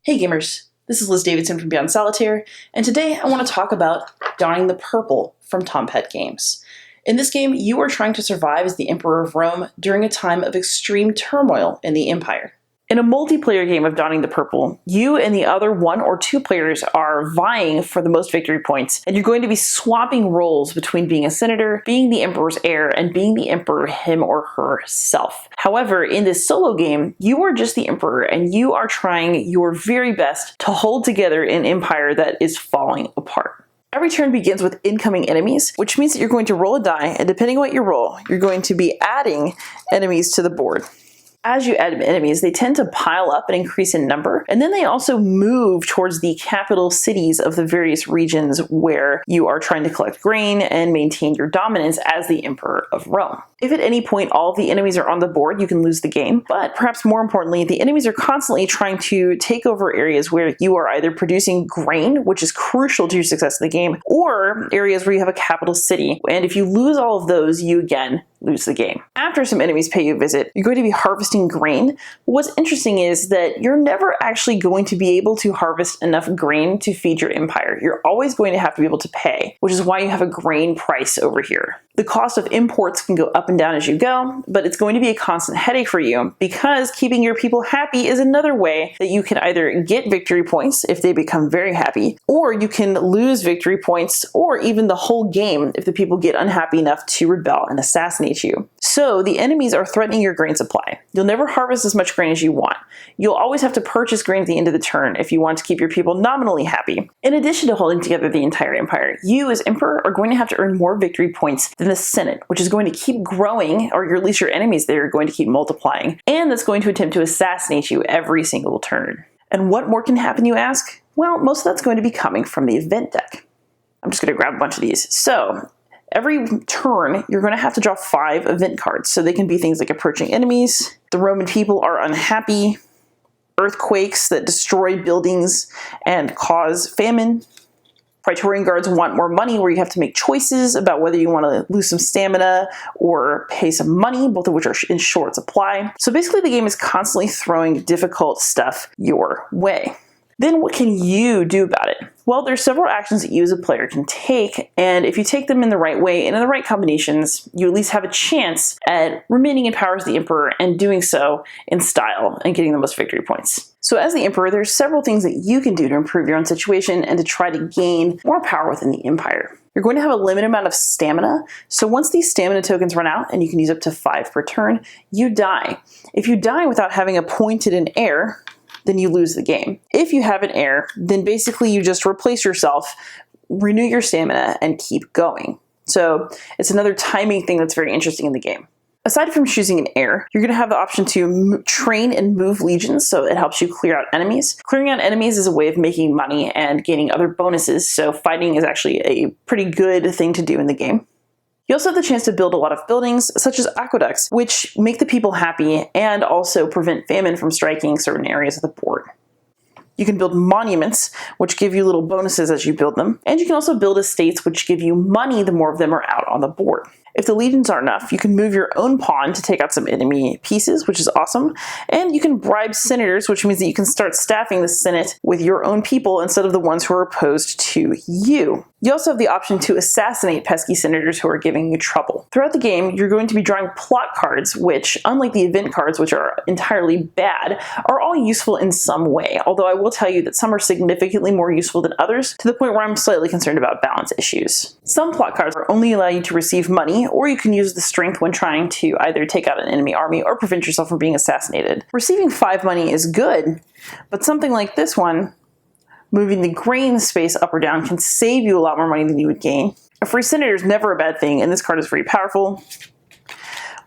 Hey gamers, this is Davidson from Beyond Solitaire, and today I want to talk about Donning the Purple from Tom Pet Games. In this game, you are trying to survive as the Emperor of Rome during a time of extreme turmoil in the Empire. In a multiplayer game of Donning the Purple, you and the other 1 or 2 players are vying for the most victory points, and you're going to be swapping roles between being a senator, being the Emperor's heir, and being the Emperor him or herself. However, in this solo game, you are just the Emperor, and you are trying your very best to hold together an empire that is falling apart. Every turn begins with incoming enemies, which means that you're going to roll a die, and depending on what you roll, you're going to be adding enemies to the board. As you add enemies, they tend to pile up and increase in number, and then they also move towards the capital cities of the various regions where you are trying to collect grain and maintain your dominance as the Emperor of Rome. If at any point all of the enemies are on the board, you can lose the game, but perhaps more importantly, the enemies are constantly trying to take over areas where you are either producing grain, which is crucial to your success in the game, or areas where you have a capital city, and if you lose all of those, you again lose the game. After some enemies pay you a visit, you're going to be harvesting grain. What's interesting is that you're never actually going to be able to harvest enough grain to feed your empire. You're always going to have to be able to pay, which is why you have a grain price over here. The cost of imports can go up and down as you go, but it's going to be a constant headache for you because keeping your people happy is another way that you can either get victory points if they become very happy, or you can lose victory points or even the whole game if the people get unhappy enough to rebel and assassinate you. So the enemies are threatening your grain supply. You'll never harvest as much grain as you want. You'll always have to purchase grain at the end of the turn if you want to keep your people nominally happy. In addition to holding together the entire empire, you as Emperor are going to have to earn more victory points than the Senate, which is going to keep growing, or at least your enemies there are going to keep multiplying, and that's going to attempt to assassinate you every single turn. And what more can happen, you ask? Well, most of that's going to be coming from the event deck. I'm just going to grab a bunch of these. So every turn, you're going to have to draw 5 event cards. So they can be things like approaching enemies, the Roman people are unhappy, earthquakes that destroy buildings and cause famine, Praetorian guards want more money, where you have to make choices about whether you want to lose some stamina or pay some money, both of which are in short supply. So basically the game is constantly throwing difficult stuff your way. Then what can you do about it? Well, there's several actions that you as a player can take, and if you take them in the right way and in the right combinations, you at least have a chance at remaining in power as the Emperor and doing so in style and getting the most victory points. So as the Emperor, there's several things that you can do to improve your own situation and to try to gain more power within the Empire. You're going to have a limited amount of stamina, so once these stamina tokens run out, and you can use up to 5 per turn, you die. If you die without having appointed an heir, then you lose the game. If you have an heir, then basically you just replace yourself, renew your stamina, and keep going. So it's another timing thing that's very interesting in the game. Aside from choosing an heir, you're going to have the option to train and move legions, so it helps you clear out enemies. Clearing out enemies is a way of making money and gaining other bonuses, so fighting is actually a pretty good thing to do in the game. You also have the chance to build a lot of buildings, such as aqueducts, which make the people happy and also prevent famine from striking certain areas of the board. You can build monuments, which give you little bonuses as you build them, and you can also build estates, which give you money the more of them are out on the board. If the legions aren't enough, you can move your own pawn to take out some enemy pieces, which is awesome, and you can bribe senators, which means that you can start staffing the Senate with your own people instead of the ones who are opposed to you. You also have the option to assassinate pesky senators who are giving you trouble. Throughout the game, you're going to be drawing plot cards, which, unlike the event cards, which are entirely bad, are all useful in some way, although I will tell you that some are significantly more useful than others, to the point where I'm slightly concerned about balance issues. Some plot cards only allow you to receive money, or you can use the strength when trying to either take out an enemy army or prevent yourself from being assassinated. Receiving 5 money is good, but something like this one, moving the grain space up or down, can save you a lot more money than you would gain. A free senator is never a bad thing, and this card is very powerful.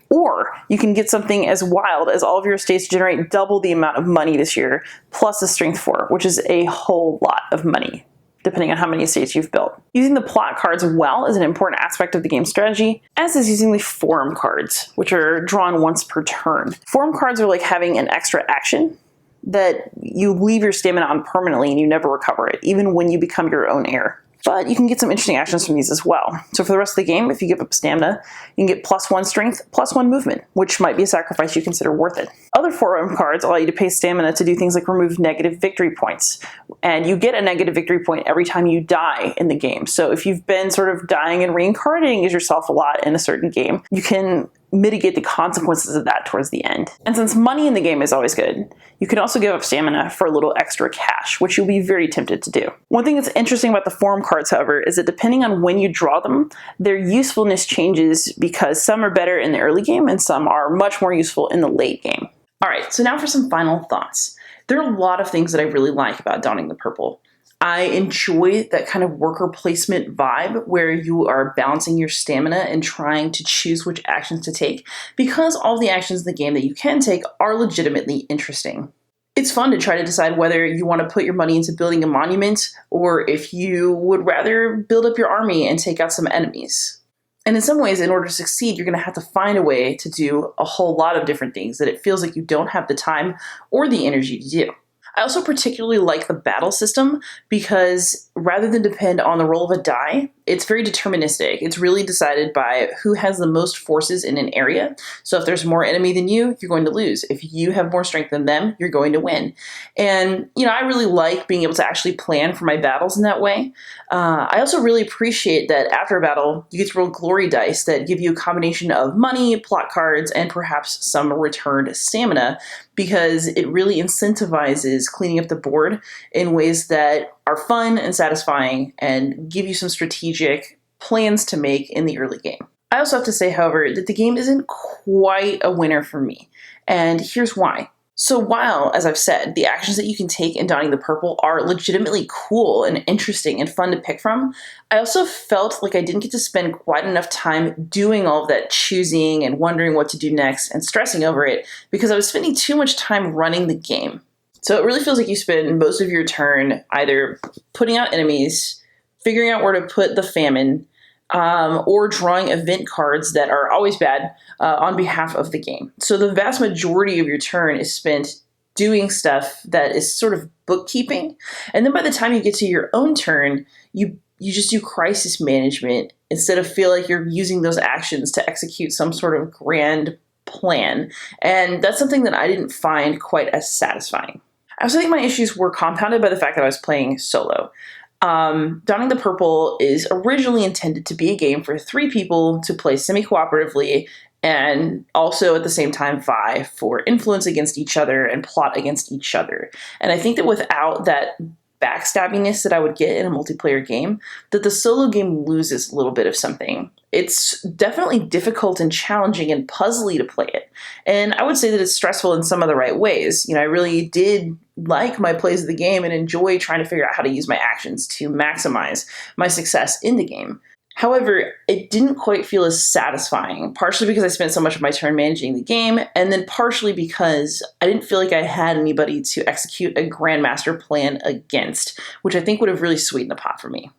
Or you can get something as wild as all of your estates generate double the amount of money this year, plus a strength 4, which is a whole lot of money, depending on how many estates you've built. Using the plot cards well is an important aspect of the game's strategy, as is using the forum cards, which are drawn once per turn. Forum cards are like having an extra action that you leave your stamina on permanently and you never recover it, even when you become your own heir. But you can get some interesting actions from these as well. So for the rest of the game, if you give up stamina, you can get +1 strength, +1 movement, which might be a sacrifice you consider worth it. Other 4M cards allow you to pay stamina to do things like remove negative victory points. And you get a negative victory point every time you die in the game. So if you've been sort of dying and reincarnating as yourself a lot in a certain game, you can mitigate the consequences of that towards the end. And since money in the game is always good, you can also give up stamina for a little extra cash, which you'll be very tempted to do. One thing that's interesting about the form cards, however, is that depending on when you draw them, their usefulness changes because some are better in the early game and some are much more useful in the late game. All right, so now for some final thoughts. There are a lot of things that I really like about Donning the Purple. I enjoy that kind of worker placement vibe where you are balancing your stamina and trying to choose which actions to take because all the actions in the game that you can take are legitimately interesting. It's fun to try to decide whether you want to put your money into building a monument or if you would rather build up your army and take out some enemies. And in some ways, in order to succeed, you're going to have to find a way to do a whole lot of different things that it feels like you don't have the time or the energy to do. I also particularly like the battle system because rather than depend on the roll of a die, it's very deterministic. It's really decided by who has the most forces in an area. So if there's more enemy than you, you're going to lose. If you have more strength than them, you're going to win. And, I really like being able to actually plan for my battles in that way. I also really appreciate that after a battle, you get to roll glory dice that give you a combination of money, plot cards, and perhaps some returned stamina because it really incentivizes cleaning up the board in ways that are fun and satisfying and give you some strategic plans to make in the early game. I also have to say, however, that the game isn't quite a winner for me, and here's why. So while, as I've said, the actions that you can take in Donning the Purple are legitimately cool and interesting and fun to pick from, I also felt like I didn't get to spend quite enough time doing all of that choosing and wondering what to do next and stressing over it because I was spending too much time running the game. So it really feels like you spend most of your turn either putting out enemies, figuring out where to put the famine, or drawing event cards that are always bad on behalf of the game. So the vast majority of your turn is spent doing stuff that is sort of bookkeeping. And then by the time you get to your own turn, you just do crisis management instead of feel like you're using those actions to execute some sort of grand plan. And that's something that I didn't find quite as satisfying. I also think my issues were compounded by the fact that I was playing solo. Donning the Purple is originally intended to be a game for 3 people to play semi-cooperatively and also at the same time vie for influence against each other and plot against each other. And I think that without that backstabbiness that I would get in a multiplayer game, that the solo game loses a little bit of something. It's definitely difficult and challenging and puzzly to play it. And I would say that it's stressful in some of the right ways. I really did like my plays of the game and enjoy trying to figure out how to use my actions to maximize my success in the game. However, it didn't quite feel as satisfying, partially because I spent so much of my turn managing the game, and then partially because I didn't feel like I had anybody to execute a Grandmaster plan against, which I think would have really sweetened the pot for me.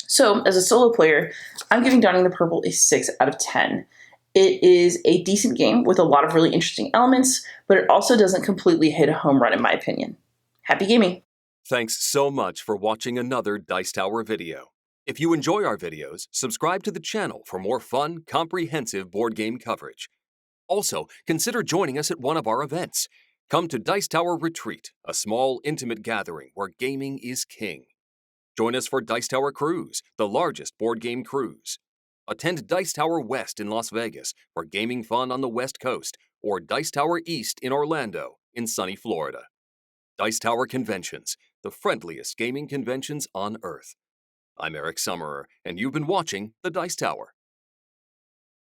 So, as a solo player, I'm giving Donning the Purple a 6 out of 10. It is a decent game with a lot of really interesting elements, but it also doesn't completely hit a home run in my opinion. Happy gaming! Thanks so much for watching another Dice Tower video. If you enjoy our videos, subscribe to the channel for more fun, comprehensive board game coverage. Also, consider joining us at one of our events. Come to Dice Tower Retreat, a small, intimate gathering where gaming is king. Join us for Dice Tower Cruise, the largest board game cruise. Attend Dice Tower West in Las Vegas for gaming fun on the West Coast, or Dice Tower East in Orlando in sunny Florida. Dice Tower Conventions, the friendliest gaming conventions on Earth. I'm Eric Summerer, and you've been watching The Dice Tower.